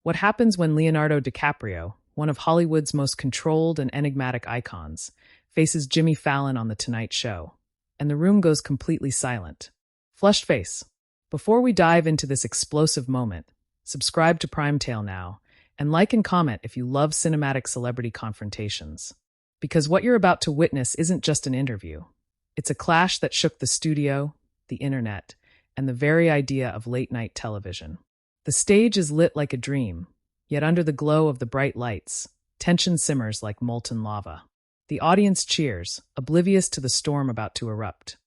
What happens when Leonardo DiCaprio, one of Hollywood's most controlled and enigmatic icons, faces Jimmy Fallon on The Tonight Show, and the room goes completely silent? Flushed face. Before we dive into this explosive moment, subscribe to Primetale now, and like and comment if you love cinematic celebrity confrontations. Because what you're about to witness isn't just an interview. It's a clash that shook the studio, the internet, and the very idea of late-night television. The stage is lit like a dream, yet under the glow of the bright lights, tension simmers like molten lava. The audience cheers, oblivious to the storm about to erupt.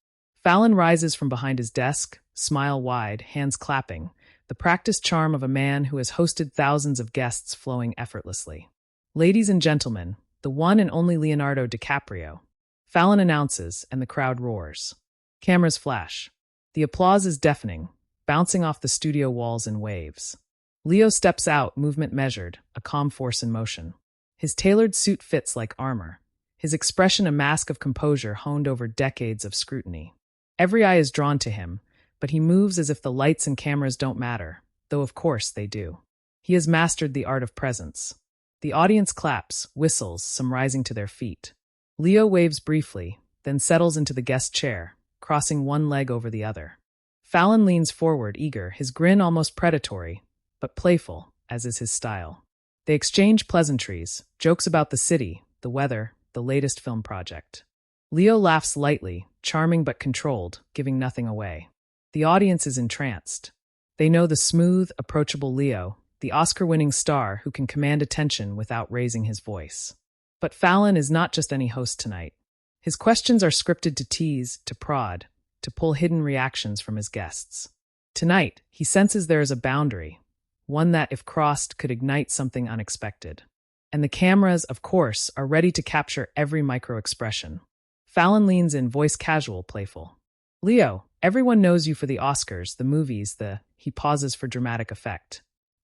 Fallon rises from behind his desk, smile wide, hands clapping, the practiced charm of a man who has hosted thousands of guests flowing effortlessly. Ladies and gentlemen, the one and only Leonardo DiCaprio. Fallon announces, and the crowd roars. Cameras flash. The applause is deafening, bouncing off the studio walls in waves. Leo steps out, movement measured, a calm force in motion. His tailored suit fits like armor, his expression a mask of composure honed over decades of scrutiny. Every eye is drawn to him, but he moves as if the lights and cameras don't matter, though of course they do. He has mastered the art of presence. The audience claps, whistles, some rising to their feet. Leo waves briefly, then settles into the guest chair, crossing one leg over the other. Fallon leans forward, eager, his grin almost predatory, but playful, as is his style. They exchange pleasantries, jokes about the city, the weather, the latest film project. Leo laughs lightly, charming but controlled, giving nothing away. The audience is entranced. They know the smooth, approachable Leo, the Oscar-winning star who can command attention without raising his voice. But Fallon is not just any host tonight. His questions are scripted to tease, to prod, to pull hidden reactions from his guests. Tonight, he senses there is a boundary, one that, if crossed, could ignite something unexpected. And the cameras, of course, are ready to capture every micro-expression. Fallon leans in, voice casual, playful. Leo, everyone knows you for the Oscars, the movies, he pauses for dramatic effect.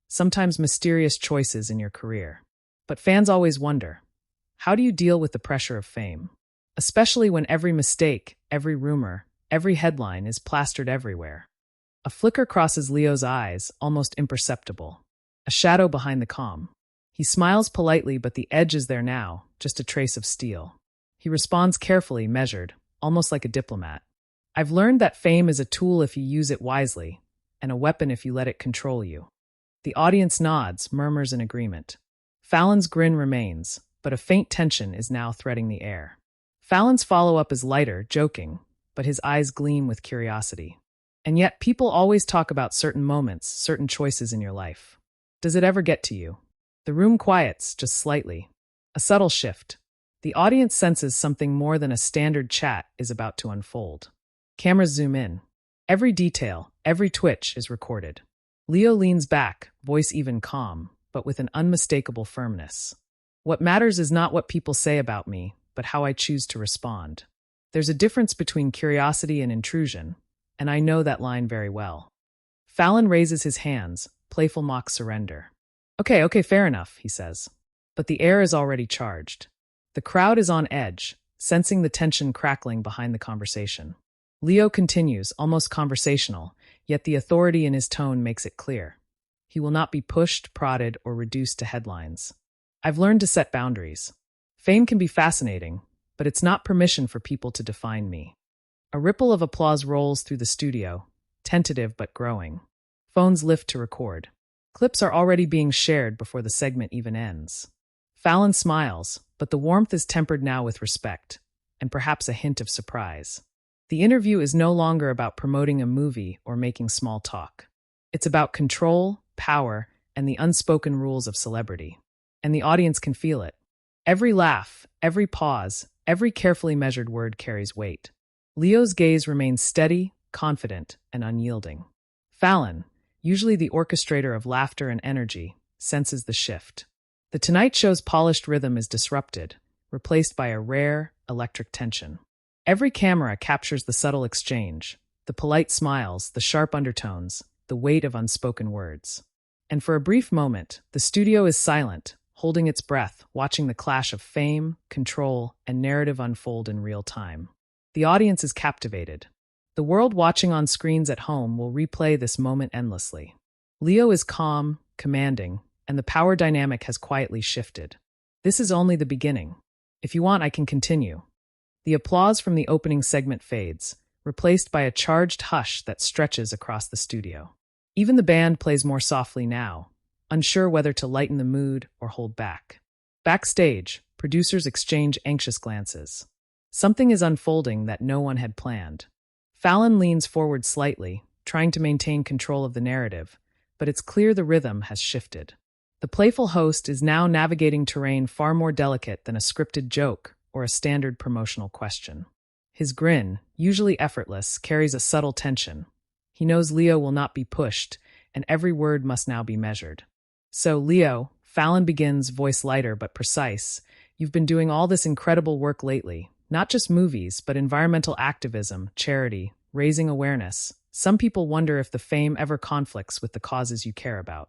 Sometimes mysterious choices in your career. But fans always wonder, how do you deal with the pressure of fame? Especially when every mistake, every rumor, every headline is plastered everywhere. A flicker crosses Leo's eyes, almost imperceptible. A shadow behind the calm. He smiles politely, but the edge is there now, just a trace of steel. He responds carefully, measured, almost like a diplomat. I've learned that fame is a tool if you use it wisely, and a weapon if you let it control you. The audience nods, murmurs in agreement. Fallon's grin remains, but a faint tension is now threading the air. Fallon's follow-up is lighter, joking, but his eyes gleam with curiosity. And yet people always talk about certain moments, certain choices in your life. Does it ever get to you? The room quiets, just slightly. A subtle shift. The audience senses something more than a standard chat is about to unfold. Cameras zoom in. Every detail, every twitch is recorded. Leo leans back, voice even calm, but with an unmistakable firmness. What matters is not what people say about me, but how I choose to respond. There's a difference between curiosity and intrusion, and I know that line very well. Fallon raises his hands, playful mock surrender. Okay, fair enough, he says. But the air is already charged. The crowd is on edge, sensing the tension crackling behind the conversation. Leo continues, almost conversational, yet the authority in his tone makes it clear. He will not be pushed, prodded, or reduced to headlines. I've learned to set boundaries. Fame can be fascinating, but it's not permission for people to define me. A ripple of applause rolls through the studio, tentative but growing. Phones lift to record. Clips are already being shared before the segment even ends. Fallon smiles, but the warmth is tempered now with respect, and perhaps a hint of surprise. The interview is no longer about promoting a movie or making small talk. It's about control, power, and the unspoken rules of celebrity. And the audience can feel it. Every laugh, every pause, every carefully measured word carries weight. Leo's gaze remains steady, confident, and unyielding. Fallon, usually the orchestrator of laughter and energy, senses the shift. The Tonight Show's polished rhythm is disrupted, replaced by a rare, electric tension. Every camera captures the subtle exchange, the polite smiles, the sharp undertones, the weight of unspoken words. And for a brief moment, the studio is silent, holding its breath, watching the clash of fame, control, and narrative unfold in real time. The audience is captivated. The world watching on screens at home will replay this moment endlessly. Leo is calm, commanding, and the power dynamic has quietly shifted. This is only the beginning. If you want, I can continue. The applause from the opening segment fades, replaced by a charged hush that stretches across the studio. Even the band plays more softly now, unsure whether to lighten the mood or hold back. Backstage, producers exchange anxious glances. Something is unfolding that no one had planned. Fallon leans forward slightly, trying to maintain control of the narrative, but it's clear the rhythm has shifted. The playful host is now navigating terrain far more delicate than a scripted joke or a standard promotional question. His grin, usually effortless, carries a subtle tension. He knows Leo will not be pushed, and every word must now be measured. So, Leo, Fallon begins, voice lighter but precise. You've been doing all this incredible work lately. Not just movies, but environmental activism, charity, raising awareness. Some people wonder if the fame ever conflicts with the causes you care about.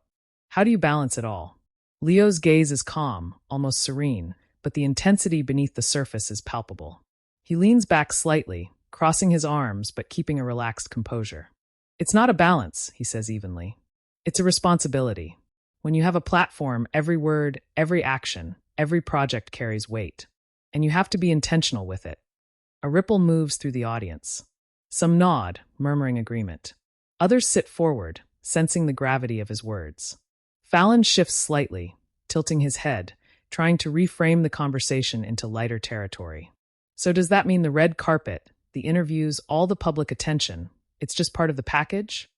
How do you balance it all? Leo's gaze is calm, almost serene, but the intensity beneath the surface is palpable. He leans back slightly, crossing his arms but keeping a relaxed composure. It's not a balance, he says evenly. It's a responsibility. When you have a platform, every word, every action, every project carries weight. And you have to be intentional with it. A ripple moves through the audience. Some nod, murmuring agreement. Others sit forward, sensing the gravity of his words. Fallon shifts slightly, tilting his head, trying to reframe the conversation into lighter territory. So does that mean the red carpet, the interviews, all the public attention, it's just part of the package?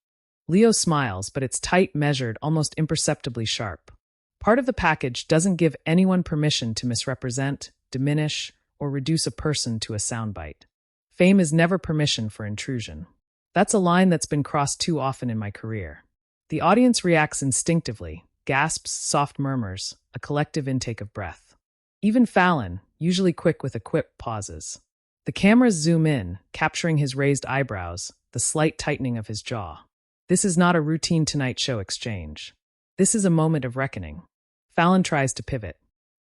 Leo smiles, but it's tight, measured, almost imperceptibly sharp. Part of the package doesn't give anyone permission to misrepresent, diminish, or reduce a person to a soundbite. Fame is never permission for intrusion. That's a line that's been crossed too often in my career. The audience reacts instinctively, gasps, soft murmurs, a collective intake of breath. Even Fallon, usually quick with a quip, pauses. The cameras zoom in, capturing his raised eyebrows, the slight tightening of his jaw. This is not a routine Tonight Show exchange. This is a moment of reckoning. Fallon tries to pivot.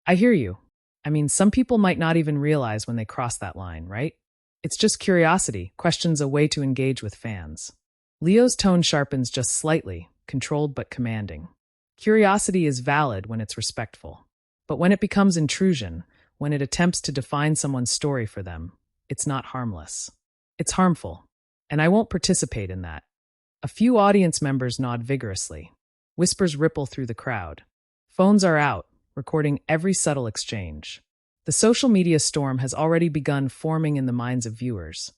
I hear you. I mean, some people might not even realize when they cross that line, right? It's just curiosity, questions, a way to engage with fans. Leo's tone sharpens just slightly, controlled but commanding. Curiosity is valid when it's respectful. But when it becomes intrusion, when it attempts to define someone's story for them, it's not harmless. It's harmful. And I won't participate in that. A few audience members nod vigorously. Whispers ripple through the crowd. Phones are out, recording every subtle exchange. The social media storm has already begun forming in the minds of viewers.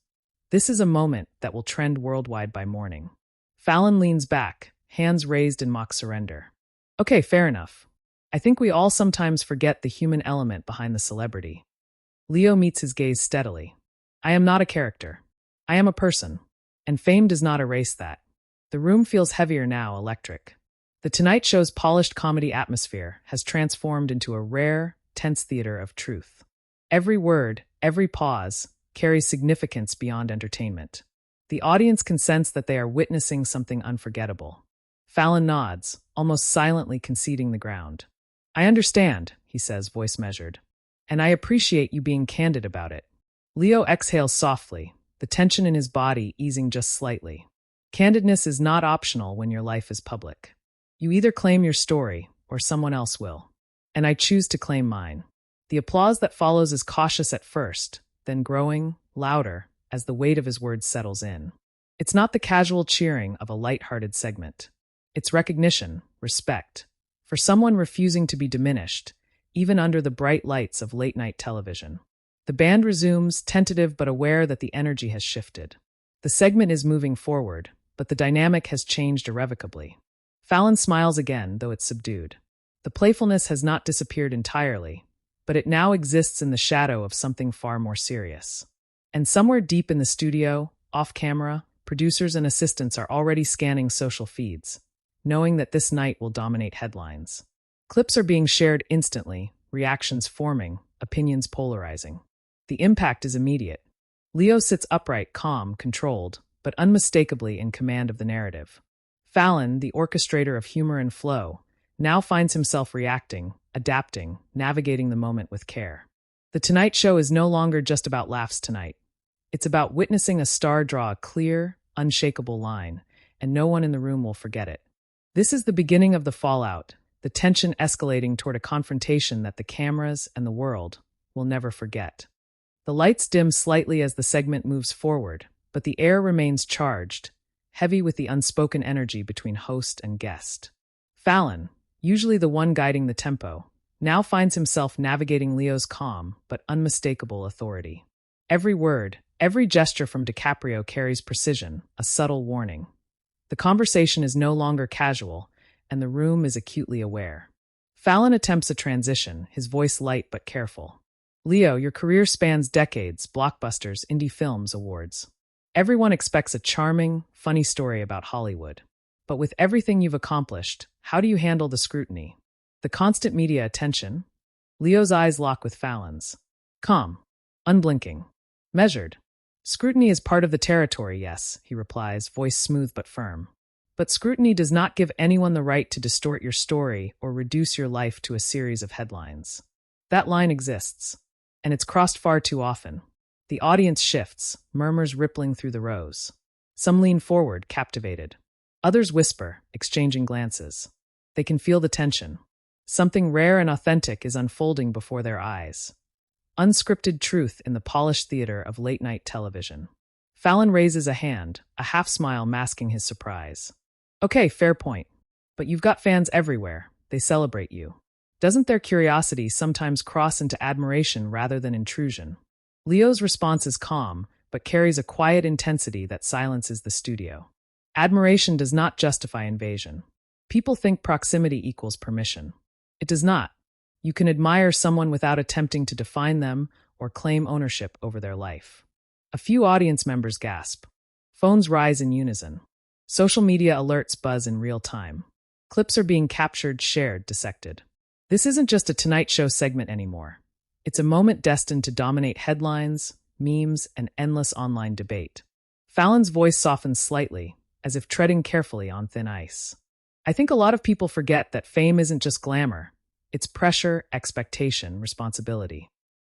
This is a moment that will trend worldwide by morning. Fallon leans back, hands raised in mock surrender. Okay, fair enough. I think we all sometimes forget the human element behind the celebrity. Leo meets his gaze steadily. I am not a character. I am a person. And fame does not erase that. The room feels heavier now, electric. The Tonight Show's polished comedy atmosphere has transformed into a rare, tense theater of truth. Every word, every pause, carries significance beyond entertainment. The audience can sense that they are witnessing something unforgettable. Fallon nods, almost silently conceding the ground. I understand, he says, voice measured. And I appreciate you being candid about it. Leo exhales softly, the tension in his body easing just slightly. Candidness is not optional when your life is public. You either claim your story, or someone else will. And I choose to claim mine. The applause that follows is cautious at first, then growing, louder, as the weight of his words settles in. It's not the casual cheering of a light-hearted segment. It's recognition, respect, for someone refusing to be diminished, even under the bright lights of late-night television. The band resumes, tentative but aware that the energy has shifted. The segment is moving forward, but the dynamic has changed irrevocably. Fallon smiles again, though it's subdued. The playfulness has not disappeared entirely, but it now exists in the shadow of something far more serious. And somewhere deep in the studio, off-camera, producers and assistants are already scanning social feeds, knowing that this night will dominate headlines. Clips are being shared instantly, reactions forming, opinions polarizing. The impact is immediate. Leo sits upright, calm, controlled, but unmistakably in command of the narrative. Fallon, the orchestrator of humor and flow, now finds himself reacting, adapting, navigating the moment with care. The Tonight Show is no longer just about laughs tonight. It's about witnessing a star draw a clear, unshakable line, and no one in the room will forget it. This is the beginning of the fallout, the tension escalating toward a confrontation that the cameras and the world will never forget. The lights dim slightly as the segment moves forward, but the air remains charged, heavy with the unspoken energy between host and guest. Fallon, usually the one guiding the tempo, now finds himself navigating Leo's calm but unmistakable authority. Every word, every gesture from DiCaprio carries precision, a subtle warning. The conversation is no longer casual, and the room is acutely aware. Fallon attempts a transition, his voice light but careful. Leo, your career spans decades, blockbusters, indie films, awards. Everyone expects a charming, funny story about Hollywood. But with everything you've accomplished, how do you handle the scrutiny? The constant media attention? Leo's eyes lock with Fallon's. Calm, unblinking, measured. Scrutiny is part of the territory, yes, he replies, voice smooth but firm. But scrutiny does not give anyone the right to distort your story or reduce your life to a series of headlines. That line exists, and it's crossed far too often. The audience shifts, murmurs rippling through the rows. Some lean forward, captivated. Others whisper, exchanging glances. They can feel the tension. Something rare and authentic is unfolding before their eyes. Unscripted truth in the polished theater of late-night television. Fallon raises a hand, a half-smile masking his surprise. Okay, fair point. But you've got fans everywhere. They celebrate you. Doesn't their curiosity sometimes cross into admiration rather than intrusion? Leo's response is calm, but carries a quiet intensity that silences the studio. Admiration does not justify invasion. People think proximity equals permission. It does not. You can admire someone without attempting to define them or claim ownership over their life. A few audience members gasp. Phones rise in unison. Social media alerts buzz in real time. Clips are being captured, shared, dissected. This isn't just a Tonight Show segment anymore. It's a moment destined to dominate headlines, memes, and endless online debate. Fallon's voice softens slightly, as if treading carefully on thin ice. I think a lot of people forget that fame isn't just glamour. It's pressure, expectation, responsibility.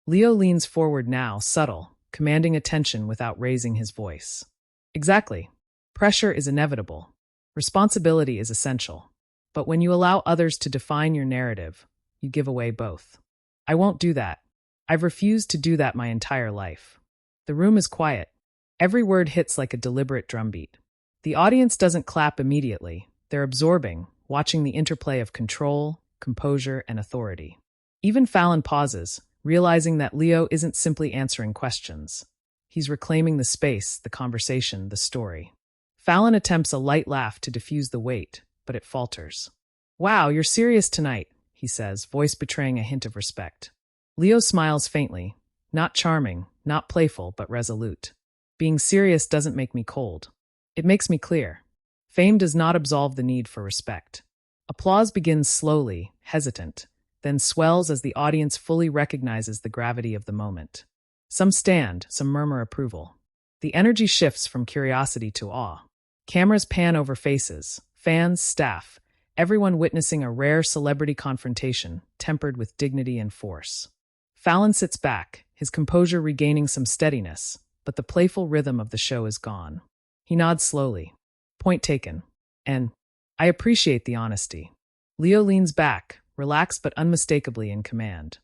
Leo leans forward now, subtle, commanding attention without raising his voice. Exactly. Pressure is inevitable. Responsibility is essential. But when you allow others to define your narrative, you give away both. I won't do that. I've refused to do that my entire life. The room is quiet. Every word hits like a deliberate drumbeat. The audience doesn't clap immediately. They're absorbing, watching the interplay of control, composure, and authority. Even Fallon pauses, realizing that Leo isn't simply answering questions. He's reclaiming the space, the conversation, the story. Fallon attempts a light laugh to diffuse the weight, but it falters. Wow, you're serious tonight, he says, voice betraying a hint of respect. Leo smiles faintly, not charming, not playful, but resolute. Being serious doesn't make me cold. It makes me clear. Fame does not absolve the need for respect. Applause begins slowly, hesitant, then swells as the audience fully recognizes the gravity of the moment. Some stand, some murmur approval. The energy shifts from curiosity to awe. Cameras pan over faces, fans, staff, everyone witnessing a rare celebrity confrontation, tempered with dignity and force. Fallon sits back, his composure regaining some steadiness, but the playful rhythm of the show is gone. He nods slowly. Point taken. And I appreciate the honesty. Leo leans back, relaxed but unmistakably in command.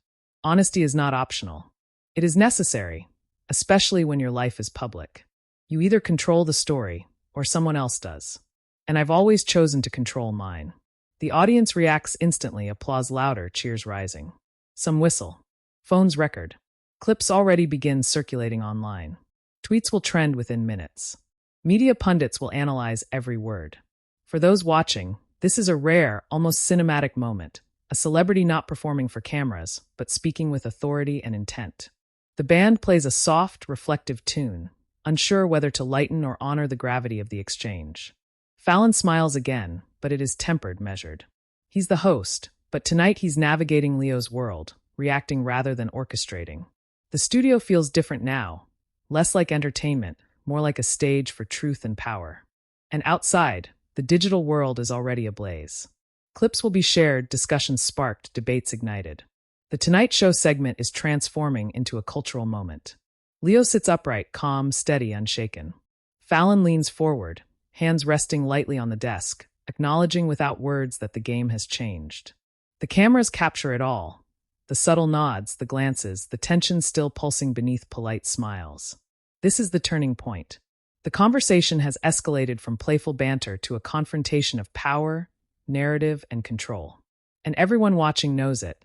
Honesty is not optional. It is necessary, especially when your life is public. You either control the story, or someone else does. And I've always chosen to control mine. The audience reacts instantly, applause louder, cheers rising. Some whistle. Phones record. Clips already begin circulating online. Tweets will trend within minutes. Media pundits will analyze every word. For those watching, this is a rare, almost cinematic moment, a celebrity not performing for cameras, but speaking with authority and intent. The band plays a soft, reflective tune, unsure whether to lighten or honor the gravity of the exchange. Fallon smiles again, but it is tempered, measured. He's the host, but tonight he's navigating Leo's world, reacting rather than orchestrating. The studio feels different now, less like entertainment, more like a stage for truth and power. And outside, the digital world is already ablaze. Clips will be shared, discussions sparked, debates ignited. The Tonight Show segment is transforming into a cultural moment. Leo sits upright, calm, steady, unshaken. Fallon leans forward, hands resting lightly on the desk, acknowledging without words that the game has changed. The cameras capture it all. The subtle nods, the glances, the tension still pulsing beneath polite smiles. This is the turning point. The conversation has escalated from playful banter to a confrontation of power, narrative, and control. And everyone watching knows it.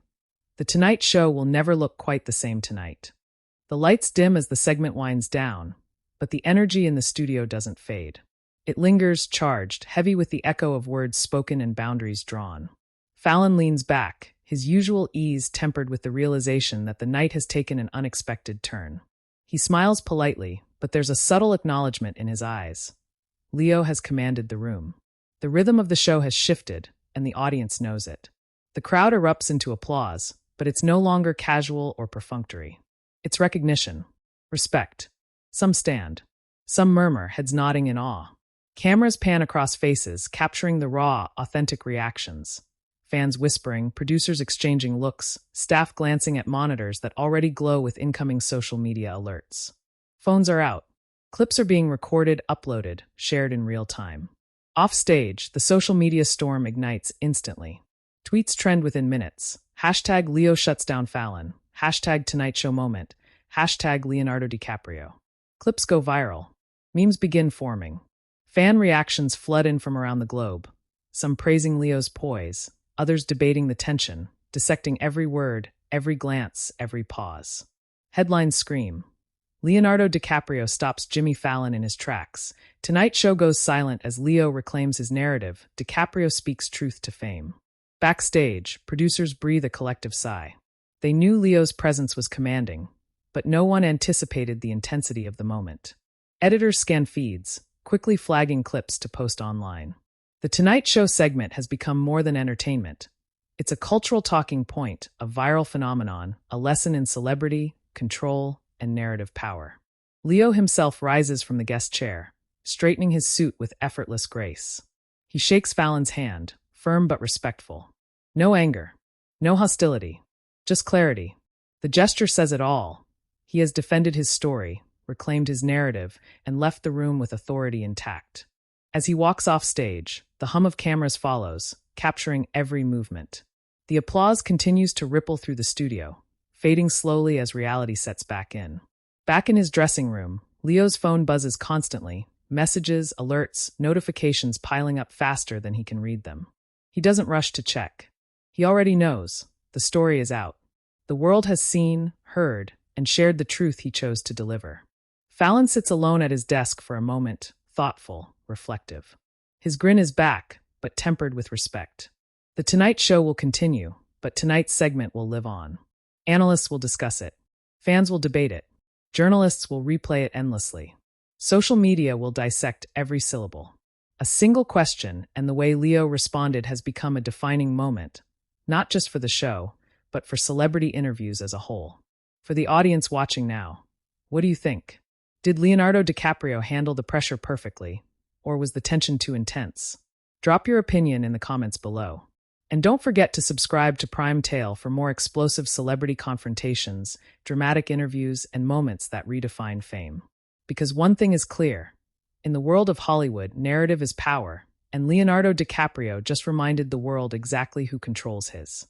The Tonight Show will never look quite the same tonight. The lights dim as the segment winds down, but the energy in the studio doesn't fade. It lingers, charged, heavy with the echo of words spoken and boundaries drawn. Fallon leans back, his usual ease tempered with the realization that the night has taken an unexpected turn. He smiles politely, but there's a subtle acknowledgement in his eyes. Leo has commanded the room. The rhythm of the show has shifted, and the audience knows it. The crowd erupts into applause, but it's no longer casual or perfunctory. It's recognition, respect. Some stand. Some murmur, heads nodding in awe. Cameras pan across faces, capturing the raw, authentic reactions. Fans whispering, producers exchanging looks, staff glancing at monitors that already glow with incoming social media alerts. Phones are out. Clips are being recorded, uploaded, shared in real time. Off stage, the social media storm ignites instantly. Tweets trend within minutes. Hashtag Leo shuts down Fallon. Hashtag Tonight Show moment. Hashtag Leonardo DiCaprio. Clips go viral. Memes begin forming. Fan reactions flood in from around the globe. Some praising Leo's poise, others debating the tension, dissecting every word, every glance, every pause. Headlines scream. Leonardo DiCaprio stops Jimmy Fallon in his tracks. Tonight Show goes silent as Leo reclaims his narrative. DiCaprio speaks truth to fame. Backstage, producers breathe a collective sigh. They knew Leo's presence was commanding, but no one anticipated the intensity of the moment. Editors scan feeds, quickly flagging clips to post online. The Tonight Show segment has become more than entertainment. It's a cultural talking point, a viral phenomenon, a lesson in celebrity, control, and narrative power. Leo himself rises from the guest chair, straightening his suit with effortless grace. He shakes Fallon's hand, firm but respectful. No anger, no hostility, just clarity. The gesture says it all. He has defended his story, reclaimed his narrative, and left the room with authority intact. As he walks off stage, the hum of cameras follows, capturing every movement. The applause continues to ripple through the studio, fading slowly as reality sets back in. Back in his dressing room, Leo's phone buzzes constantly, messages, alerts, notifications piling up faster than he can read them. He doesn't rush to check. He already knows. The story is out. The world has seen, heard, and shared the truth he chose to deliver. Fallon sits alone at his desk for a moment, thoughtful, reflective. His grin is back, but tempered with respect. The Tonight Show will continue, but tonight's segment will live on. Analysts will discuss it. Fans will debate it. Journalists will replay it endlessly. Social media will dissect every syllable. A single question and the way Leo responded has become a defining moment, not just for the show, but for celebrity interviews as a whole. For the audience watching now, what do you think? Did Leonardo DiCaprio handle the pressure perfectly, or was the tension too intense? Drop your opinion in the comments below. And don't forget to subscribe to Prime Tale for more explosive celebrity confrontations, dramatic interviews, and moments that redefine fame. Because one thing is clear. In the world of Hollywood, narrative is power, and Leonardo DiCaprio just reminded the world exactly who controls his.